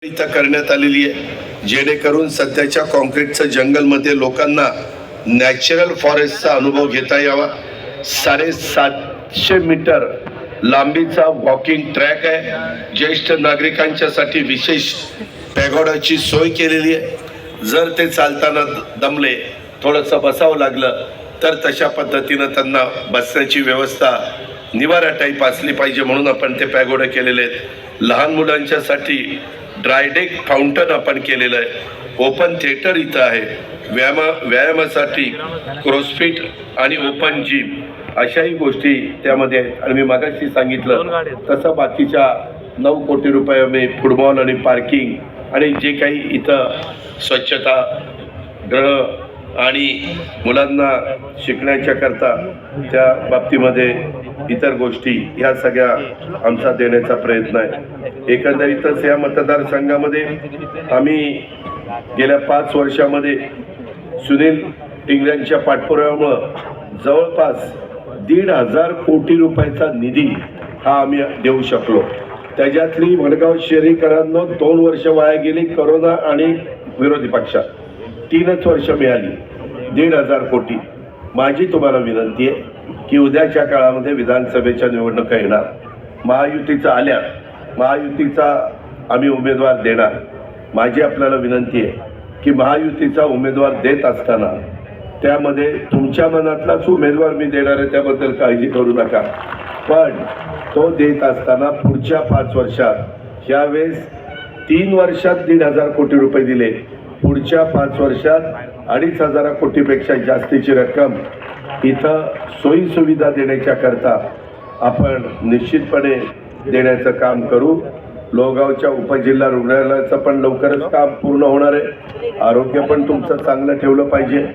इथं करण्यात आलेली आहे, जेणेकरून सध्याच्या कॉन्क्रीटच्या जंगलमध्ये लोकांना नॅचरल फॉरेस्टचा अनुभव घेता यावा। 750 मीटर लांबीचा वॉकिंग ट्रॅक आहे। ज्येष्ठ नागरिकांच्यासाठी विशेष पॅगोडाची सोय केलेली आहे। जर ते चालताना दमले, थोडंसं बसावं लागलं तर तशा पद्धतीनं त्यांना बसण्याची व्यवस्था निवारा टाईप असली पाहिजे, म्हणून आपण ते पॅगोडा केलेले आहेत। लहान मुलांच्यासाठी ड्रायडेक फाउंटन आपण केलेलं आहे। ओपन थिएटर इथं आहे। व्यायामासाठी क्रॉसफिट आणि ओपन जिम अशाही गोष्टी त्यामध्ये आहेत। आणि मी मागाशी सांगितलं तसं बाकीच्या 9 कोटी रुपये मी फुटबॉल आणि पार्किंग आणि जे काही इथं स्वच्छता गृह आणि मुलांना शिकण्याच्या करता त्या बाबतीमध्ये इतर गोष्टी ह्या सगळ्या आमचा देण्याचा प्रयत्न आहे। एकंदरीतच या मतदारसंघामध्ये आम्ही गेल्या 5 वर्षामध्ये सुनील टिंगऱ्यांच्या पाठपुराव्यामुळं जवळपास 1,500 कोटी रुपयाचा निधी हा आम्ही देऊ शकलो। त्याच्यातली वडगाव शहरीकरांना 2 वर्ष वाया गेली, करोना आणि विरोधी पक्षात 3च वर्ष मिळाली। 1,500 कोटी। माझी तुम्हाला विनंती आहे की उद्याच्या काळामध्ये विधानसभेच्या निवडणुका येणार, महायुतीचा आल्या, महायुतीचा आम्ही उमेदवार देणार। माझी आपल्याला विनंती आहे की महायुतीचा उमेदवार देत असताना त्यामध्ये तुमच्या मनातलाच उमेदवार मी देणार आहे, त्याबद्दल काळजी करू नका। पण तो देत असताना पुढच्या 5 वर्षात यावेळेस 3 वर्षात 1,500 कोटी रुपये दिले, पुढच्या 5 वर्षात 2,500 कोटीपेक्षा जास्तीची रक्कम इथं सोयी सुविधा देण्याच्या करता आपण निश्चितपणे देण्याचं काम करू। लोहगावच्या उपजिल्हा रुग्णालयाचं पण लवकरच काम पूर्ण होणार आहे। आरोग्य पण तुमचं चांगलं ठेवलं पाहिजे।